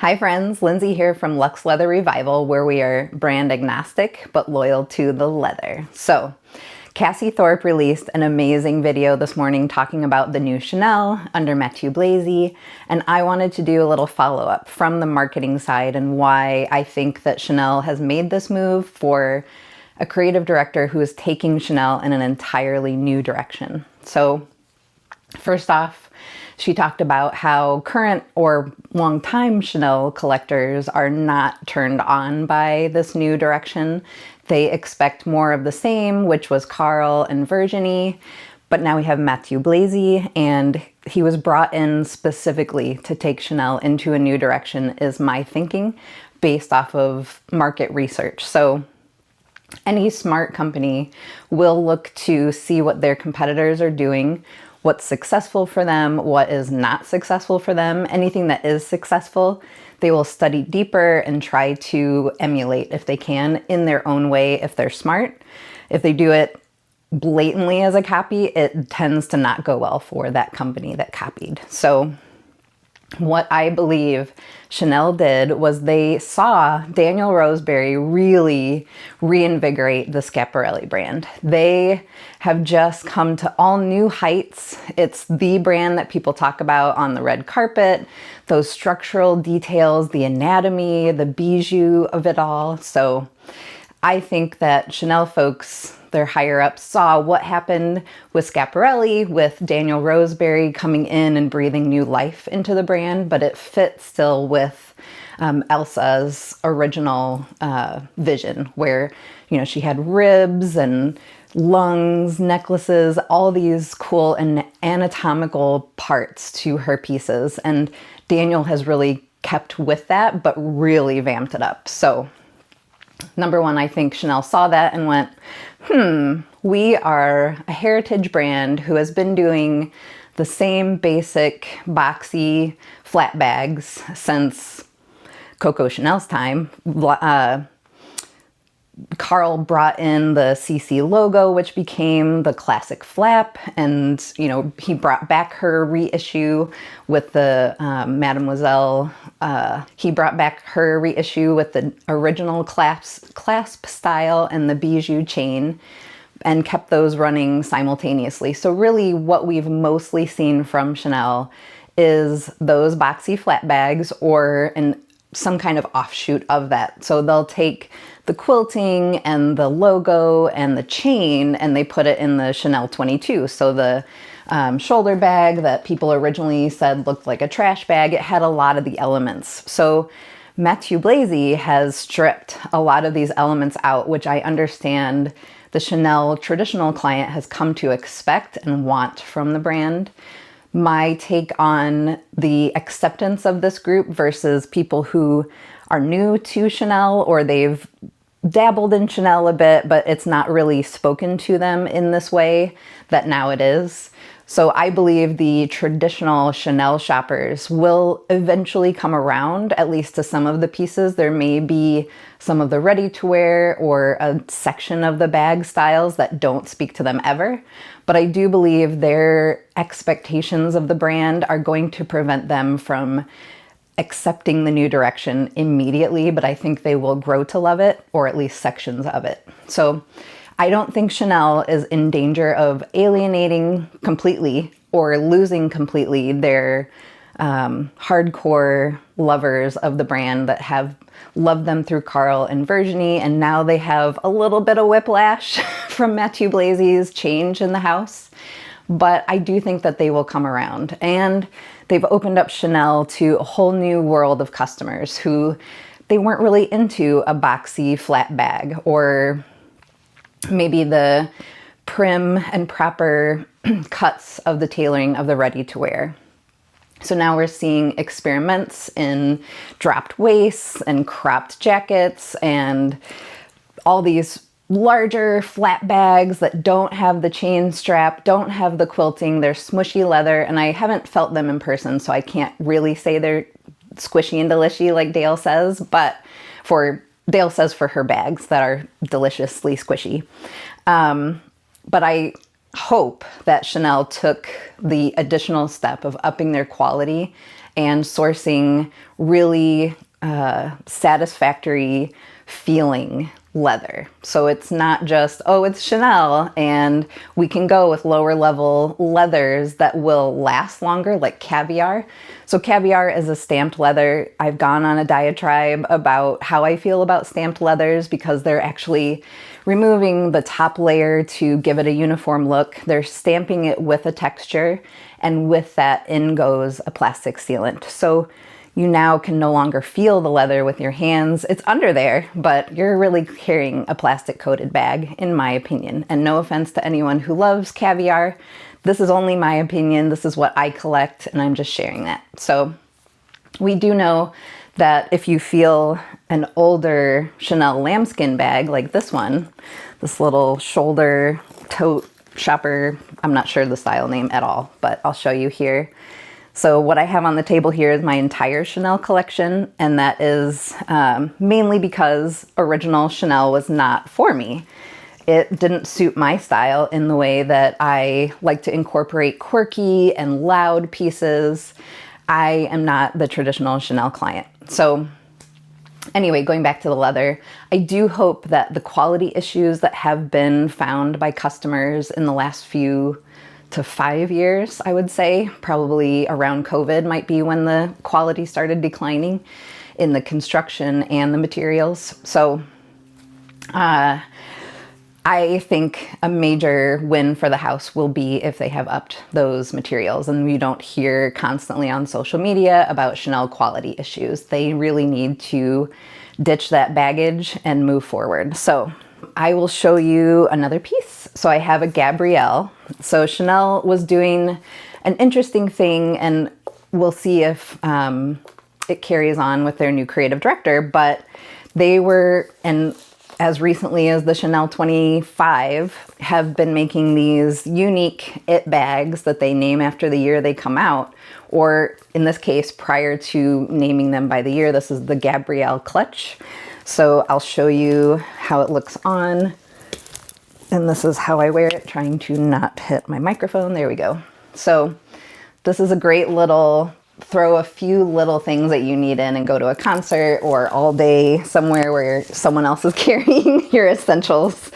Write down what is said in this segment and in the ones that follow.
Hi friends, Lindsay here from Luxe Leather Revival, where we are brand agnostic but loyal to the leather. So, Cassie Thorpe released an amazing video this morning talking about the new Chanel under Matthieu Blazy, and I wanted to do a little follow-up from the marketing side and why I think that Chanel has made this move for a creative director who is taking Chanel in an entirely new direction. So, first off, she talked about how current or longtime Chanel collectors are not turned on by this new direction. They expect more of the same, which was Carl and Virginie, but now we have Matthieu Blazy, and he was brought in specifically to take Chanel into a new direction, is my thinking, based off of market research. So any smart company will look to see what their competitors are doing, what's successful for them, what is not successful for them. Anything that is successful, they will study deeper and try to emulate if they can in their own way if they're smart. If they do it blatantly as a copy, it tends to not go well for that company that copied. So what I believe Chanel did was they saw Daniel Roseberry really reinvigorate the Schiaparelli brand. They have just come to all new heights. It's the brand that people talk about on the red carpet, those structural details, the anatomy, the bijou of it all. So I think that Chanel folks, their higher ups, saw what happened with Schiaparelli, with Daniel Roseberry coming in and breathing new life into the brand, but it fits still with Elsa's original vision, where, you know, she had ribs and lungs, necklaces, all these cool and anatomical parts to her pieces. And Daniel has really kept with that, but really vamped it up. So number one, I think Chanel saw that and went, we are a heritage brand who has been doing the same basic boxy flat bags since Coco Chanel's time. Carl brought in the CC logo, which became the classic flap, and he brought back her reissue with the Mademoiselle. He brought back her reissue with the original clasp style and the bijou chain, and kept those running simultaneously. So really, what we've mostly seen from Chanel is those boxy flat bags or some kind of offshoot of that. So they'll take the quilting and the logo and the chain and they put it in the Chanel 22. So the shoulder bag that people originally said looked like a trash bag, it had a lot of the elements. So Matthieu Blazy has stripped a lot of these elements out, which I understand the Chanel traditional client has come to expect and want from the brand. My take on the acceptance of this group versus people who are new to Chanel, or they've dabbled in Chanel a bit, but it's not really spoken to them in this way that now it is. So I believe the traditional Chanel shoppers will eventually come around, at least to some of the pieces. There may be some of the ready-to-wear or a section of the bag styles that don't speak to them ever. But I do believe their expectations of the brand are going to prevent them from accepting the new direction immediately, but I think they will grow to love it, or at least sections of it. So I don't think Chanel is in danger of alienating completely or losing completely their hardcore lovers of the brand that have loved them through Carl and Virginie, and now they have a little bit of whiplash from Matthieu Blazy's change in the house. But I do think that they will come around, and they've opened up Chanel to a whole new world of customers who they weren't really into a boxy flat bag, or maybe the prim and proper cuts of the tailoring of the ready-to-wear. So now we're seeing experiments in dropped waists and cropped jackets and all these larger flat bags that don't have the chain strap, don't have the quilting, they're smushy leather, and I haven't felt them in person, so I can't really say they're squishy and delishy like Dale says, but Dale says for her bags that are deliciously squishy. But I hope that Chanel took the additional step of upping their quality and sourcing really satisfactory feeling leather. So it's not just, oh, it's Chanel, and we can go with lower level leathers that will last longer, like caviar. So caviar is a stamped leather. I've gone on a diatribe about how I feel about stamped leathers because they're actually removing the top layer to give it a uniform look. They're stamping it with a texture, and with that in goes a plastic sealant. So you now can no longer feel the leather with your hands. It's under there, but you're really carrying a plastic coated bag, in my opinion. And no offense to anyone who loves caviar. This is only my opinion. This is what I collect, and I'm just sharing that. So we do know that if you feel an older Chanel lambskin bag like this one, this little shoulder tote shopper, I'm not sure the style name at all, but I'll show you here. So what I have on the table here is my entire Chanel collection, and that is mainly because original Chanel was not for me. It didn't suit my style in the way that I like to incorporate quirky and loud pieces. I am not the traditional Chanel client. So anyway, going back to the leather, I do hope that the quality issues that have been found by customers in the last few to 5 years, I would say, probably around COVID might be when the quality started declining in the construction and the materials. So I think a major win for the house will be if they have upped those materials and you don't hear constantly on social media about Chanel quality issues. They really need to ditch that baggage and move forward. So I will show you another piece. So I have a Gabrielle. So Chanel was doing an interesting thing, and we'll see if it carries on with their new creative director, but they were, and as recently as the Chanel 25, have been making these unique it bags that they name after the year they come out, or in this case, prior to naming them by the year. This is the Gabrielle Clutch. So I'll show you how it looks on. And this is how I wear it, trying to not hit my microphone. There we go. So this is a great little, throw a few little things that you need in and go to a concert or all day somewhere where someone else is carrying your essentials.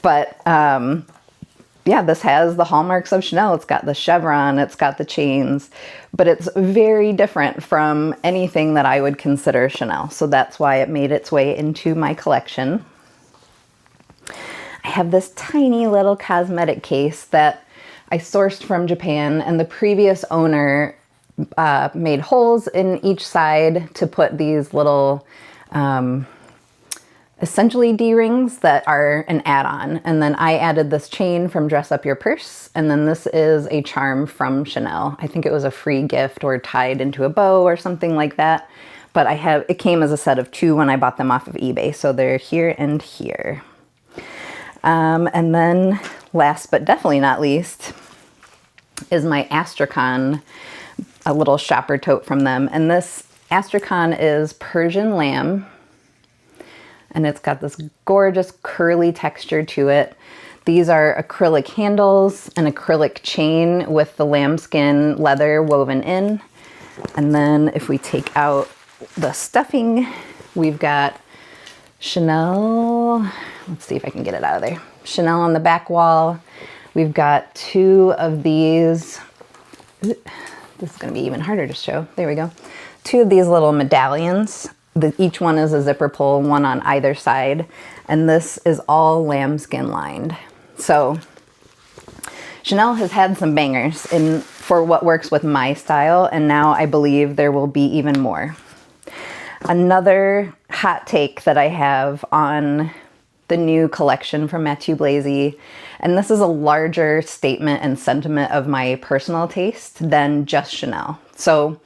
But yeah, this has the hallmarks of Chanel. It's got the chevron, it's got the chains, but it's very different from anything that I would consider Chanel. So that's why it made its way into my collection. I have this tiny little cosmetic case that I sourced from Japan, and the previous owner made holes in each side to put these little essentially D-rings that are an add-on. And then I added this chain from Dress Up Your Purse, and then this is a charm from Chanel. I think it was a free gift or tied into a bow or something like that. But it came as a set of 2 when I bought them off of eBay. So they're here and here. And then last but definitely not least is my Astrakhan, a little shopper tote from them. And this Astrakhan is Persian lamb, and it's got this gorgeous curly texture to it. These are acrylic handles, an acrylic chain with the lambskin leather woven in. And then if we take out the stuffing, we've got Chanel. Let's see if I can get it out of there. Chanel on the back wall. We've got 2 of these. This is going to be even harder to show. There we go. 2 of these little medallions. Each one is a zipper pull, one on either side. And this is all lambskin lined. So Chanel has had some bangers for what works with my style, and now I believe there will be even more. Another hot take that I have on the new collection from Matthieu Blazy, and this is a larger statement and sentiment of my personal taste than just Chanel. So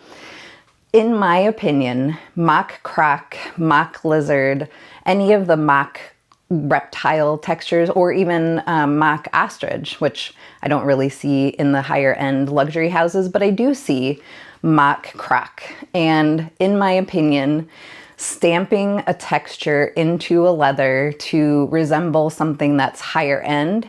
in my opinion, mock croc, mock lizard, any of the mock reptile textures, or even mock ostrich, which I don't really see in the higher end luxury houses, but I do see mock croc. And in my opinion, stamping a texture into a leather to resemble something that's higher end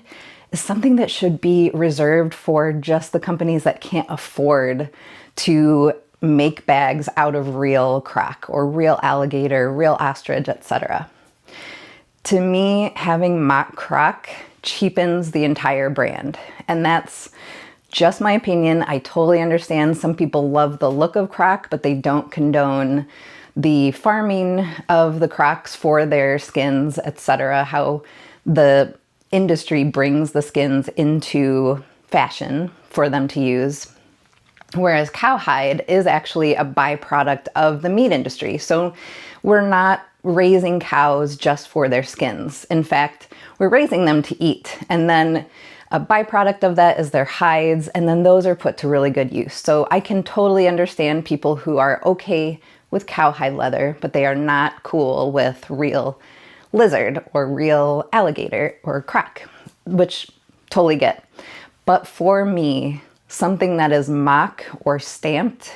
is something that should be reserved for just the companies that can't afford to make bags out of real croc or real alligator, real ostrich, etc. To me, having mock croc cheapens the entire brand, and that's just my opinion. I totally understand some people love the look of croc, but they don't condone the farming of the crocs for their skins, etc. How the industry brings the skins into fashion for them to use. Whereas cowhide is actually a byproduct of the meat industry. So we're not raising cows just for their skins. In fact, we're raising them to eat. And then a byproduct of that is their hides, and then those are put to really good use. So I can totally understand people who are okay with cowhide leather, but they are not cool with real lizard or real alligator or croc, which totally get. But for me, something that is mock or stamped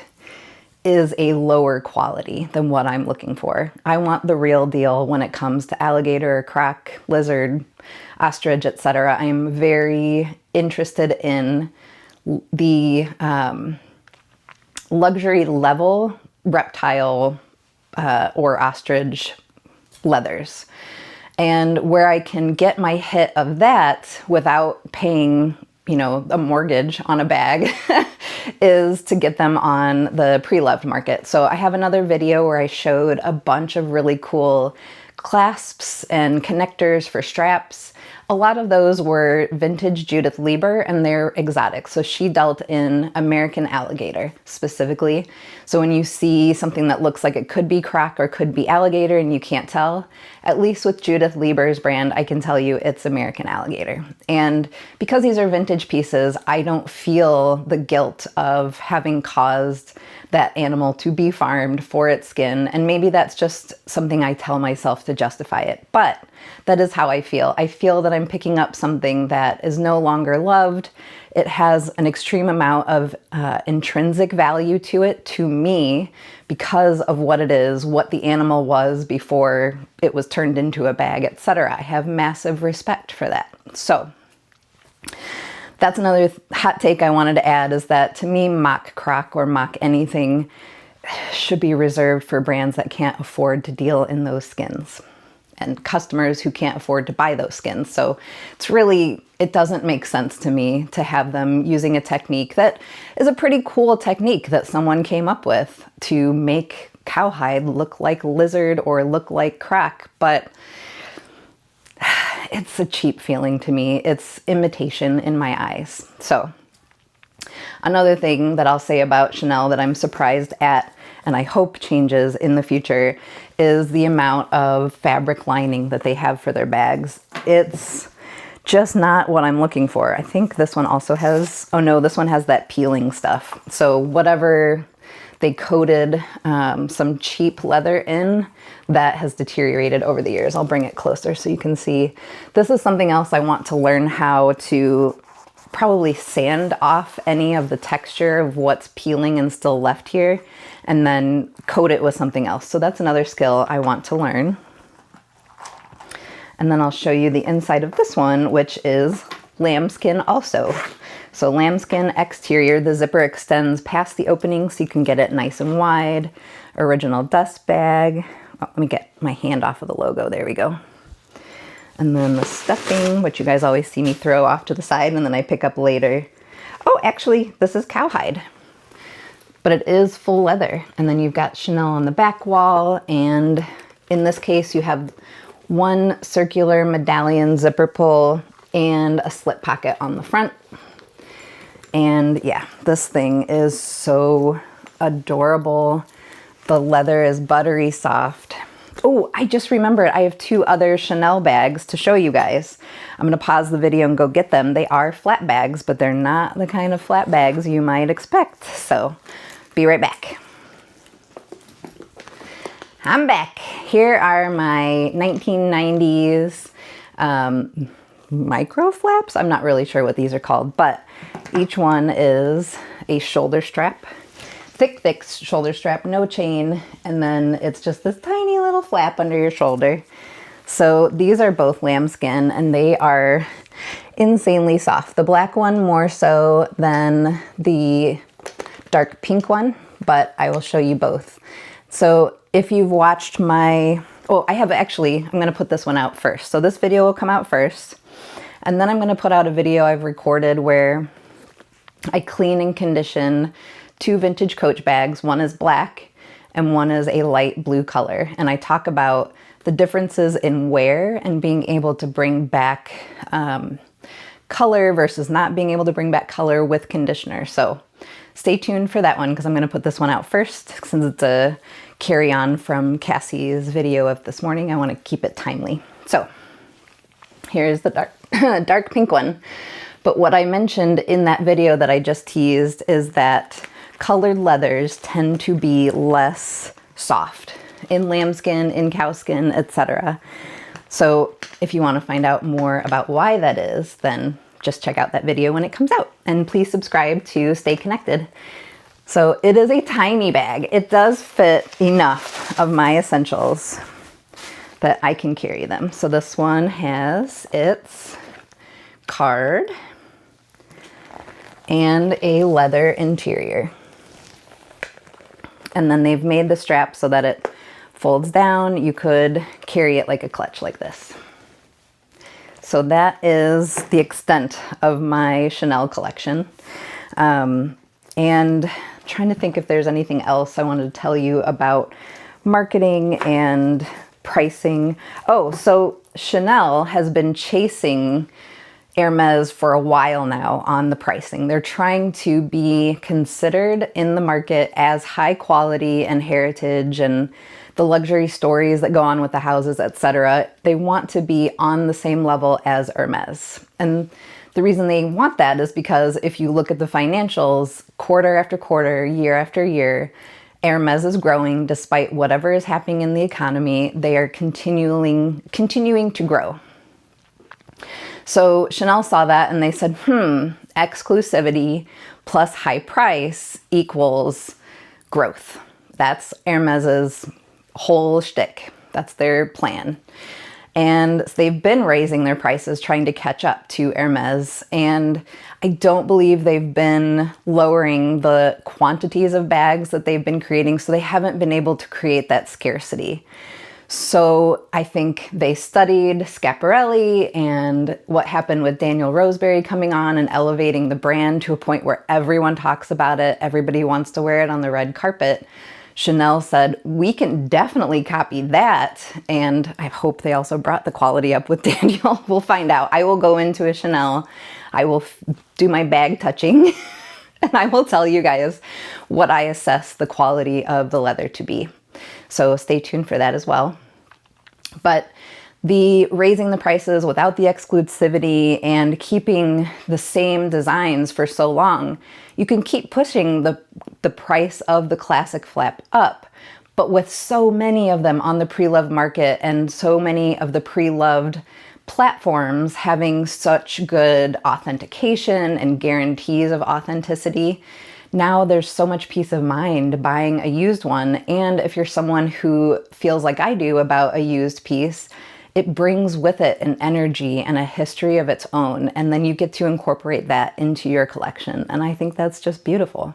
is a lower quality than what I'm looking for. I want the real deal when it comes to alligator, croc, lizard, ostrich, etc. I am very interested in the luxury level reptile or ostrich leathers. And where I can get my hit of that without paying, you know, a mortgage on a bag is to get them on the pre-loved market. So I have another video where I showed a bunch of really cool clasps and connectors for straps. A lot of those were vintage Judith Lieber, and they're exotic. So she dealt in American alligator specifically. So when you see something that looks like it could be croc or could be alligator and you can't tell, at least with Judith Lieber's brand, I can tell you it's American alligator. And because these are vintage pieces, I don't feel the guilt of having caused that animal to be farmed for its skin. And maybe that's just something I tell myself to justify it. But that is how I feel. I feel that I'm picking up something that is no longer loved. It has an extreme amount of intrinsic value to it, to me, because of what it is, what the animal was before it was turned into a bag, etc. I have massive respect for that. So that's another hot take I wanted to add, is that to me, mock croc or mock anything should be reserved for brands that can't afford to deal in those skins and customers who can't afford to buy those skins. So it's really, it doesn't make sense to me to have them using a technique that is a pretty cool technique that someone came up with to make cowhide look like lizard or look like croc, but it's a cheap feeling to me. It's imitation in my eyes. So another thing that I'll say about Chanel that I'm surprised at, and I hope changes in the future, is the amount of fabric lining that they have for their bags. It's just not what I'm looking for. I think this one also has, oh no, this one has that peeling stuff. So whatever they coated some cheap leather in, that has deteriorated over the years. I'll bring it closer so you can see. This is something else I want to learn how to probably sand off any of the texture of what's peeling and still left here, and then coat it with something else. So that's another skill I want to learn. And then I'll show you the inside of this one, which is lambskin also. So lambskin exterior, the zipper extends past the opening so you can get it nice and wide. Original dust bag. Oh, let me get my hand off of the logo. There we go. And then the stuffing, which you guys always see me throw off to the side and then I pick up later. Oh, actually, this is cowhide, but it is full leather. And then you've got Chanel on the back wall. And in this case, you have one circular medallion zipper pull and a slip pocket on the front. And yeah, this thing is so adorable. The leather is buttery soft. Oh, I just remembered I have two other Chanel bags to show you guys. I'm gonna pause the video and go get them. They are flat bags, but they're not the kind of flat bags you might expect. So be right back. I'm back. Here are my 1990s micro flaps. I'm not really sure what these are called, but each one is a shoulder strap. Thick shoulder strap, no chain, and then it's just this tiny little flap under your shoulder. So these are both lambskin, and they are insanely soft. The black one more so than the dark pink one. but I will show you both. So if you've watched my, oh, I have actually, I'm going to put this one out first. So this video will come out first, and then I'm going to put out a video I've recorded where I clean and condition 2 vintage Coach bags. One is black and one is a light blue color. And I talk about the differences in wear and being able to bring back color versus not being able to bring back color with conditioner. So stay tuned for that one, because I'm going to put this one out first since it's a carry on from Cassie's video of this morning. I want to keep it timely. So here's the dark pink one. But what I mentioned in that video that I just teased is that colored leathers tend to be less soft in lambskin, in cowskin, etc. So if you want to find out more about why that is, then just check out that video when it comes out. And please subscribe to stay connected. So it is a tiny bag. It does fit enough of my essentials that I can carry them. So this one has its card and a leather interior. And then they've made the strap so that it folds down. You could carry it like a clutch like this. So that is the extent of my Chanel collection. And trying to think if there's anything else I wanted to tell you about marketing and pricing. Oh, so Chanel has been chasing Hermes for a while now on the pricing. They're trying to be considered in the market as high quality and heritage and the luxury stories that go on with the houses, etc. They want to be on the same level as Hermes. And the reason they want that is because if you look at the financials, quarter after quarter, year after year, Hermes is growing despite whatever is happening in the economy. They are continuing to grow. So Chanel saw that and they said, exclusivity plus high price equals growth. That's Hermes's whole shtick. That's their plan. And so they've been raising their prices, trying to catch up to Hermes. And I don't believe they've been lowering the quantities of bags that they've been creating. So they haven't been able to create that scarcity. So I think they studied Schiaparelli and what happened with Daniel Roseberry coming on and elevating the brand to a point where everyone talks about it. Everybody wants to wear it on the red carpet. Chanel said, we can definitely copy that. And I hope they also brought the quality up with Daniel. We'll find out. I will go into a Chanel. I will do my bag touching and I will tell you guys what I assess the quality of the leather to be. So stay tuned for that as well. But the raising the prices without the exclusivity and keeping the same designs for so long, you can keep pushing the price of the classic flap up. But with so many of them on the pre-loved market and so many of the pre-loved platforms having such good authentication and guarantees of authenticity, now there's so much peace of mind buying a used one. And if you're someone who feels like I do about a used piece, it brings with it an energy and a history of its own. And then you get to incorporate that into your collection. And I think that's just beautiful.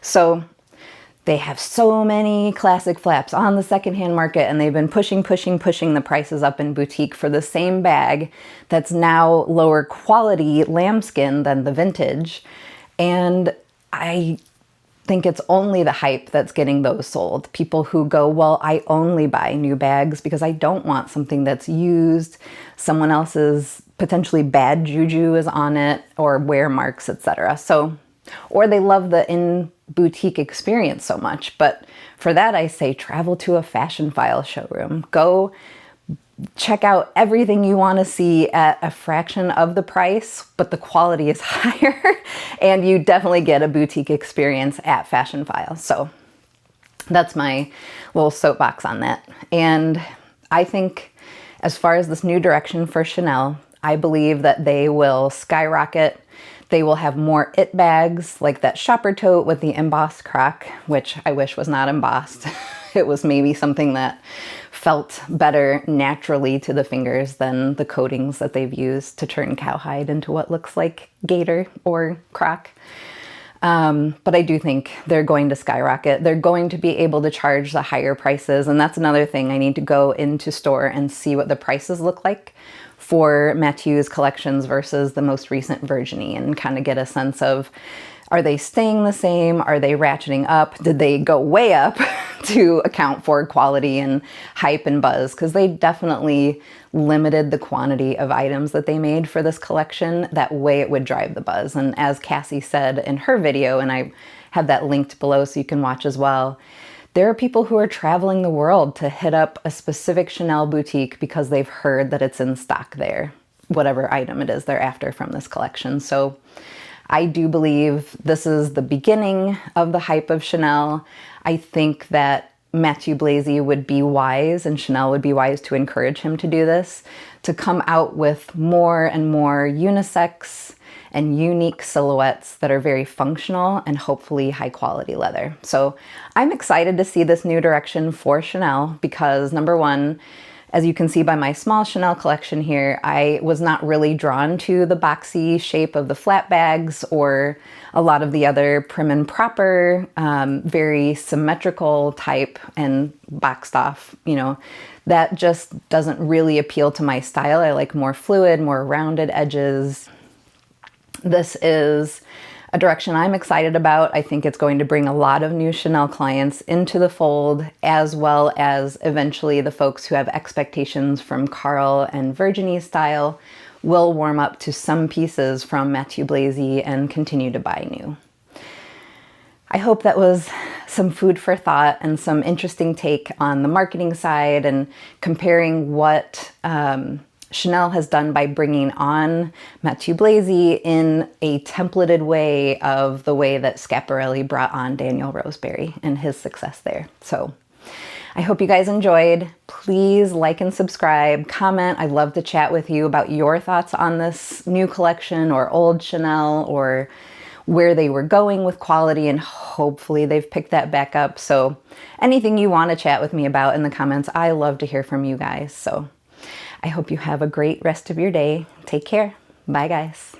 So they have so many classic flaps on the secondhand market, and they've been pushing the prices up in boutique for the same bag that's now lower quality lambskin than the vintage. And I think it's only the hype that's getting those sold. People who go, well, I only buy new bags because I don't want something that's used, someone else's potentially bad juju is on it, or wear marks, etc. So, or they love the in-boutique experience so much. But for that, I say travel to a Fashion File showroom. Go check out everything you want to see at a fraction of the price, but the quality is higher, and you definitely get a boutique experience at Fashion File. So that's my little soapbox on that. And I think as far as this new direction for Chanel, I believe that they will skyrocket. They will have more it bags like that shopper tote with the embossed croc, which I wish was not embossed. It was maybe something that felt better naturally to the fingers than the coatings that they've used to turn cowhide into what looks like gator or croc. But I do think they're going to skyrocket. They're going to be able to charge the higher prices. And that's another thing. I need to go into store and see what the prices look like for Matthieu's collections versus the most recent Virginie, and kind of get a sense of, are they staying the same? Are they ratcheting up? Did they go way up to account for quality and hype and buzz? Because they definitely limited the quantity of items that they made for this collection. That way it would drive the buzz. And as Cassie said in her video, and I have that linked below so you can watch as well, there are people who are traveling the world to hit up a specific Chanel boutique because they've heard that it's in stock there, whatever item it is they're after from this collection. So I do believe this is the beginning of the hype of Chanel. I think that Matthieu Blazy would be wise, and Chanel would be wise to encourage him to do this, to come out with more and more unisex and unique silhouettes that are very functional and hopefully high quality leather. So I'm excited to see this new direction for Chanel because, number one, as you can see by my small Chanel collection here, I was not really drawn to the boxy shape of the flat bags or a lot of the other prim and proper, very symmetrical type and boxed off, that just doesn't really appeal to my style. I like more fluid, more rounded edges. This is a direction I'm excited about. I think it's going to bring a lot of new Chanel clients into the fold, as well as eventually the folks who have expectations from Carl and Virginie style will warm up to some pieces from Matthieu Blazy and continue to buy new. I hope that was some food for thought and some interesting take on the marketing side and comparing what Chanel has done by bringing on Matthieu Blazy in a templated way of the way that Schiaparelli brought on Daniel Roseberry and his success there. So I hope you guys enjoyed. Please like and subscribe, comment. I'd love to chat with you about your thoughts on this new collection or old Chanel, or where they were going with quality, and hopefully they've picked that back up. So anything you want to chat with me about in the comments, I love to hear from you guys. So I hope you have a great rest of your day. Take care. Bye, guys.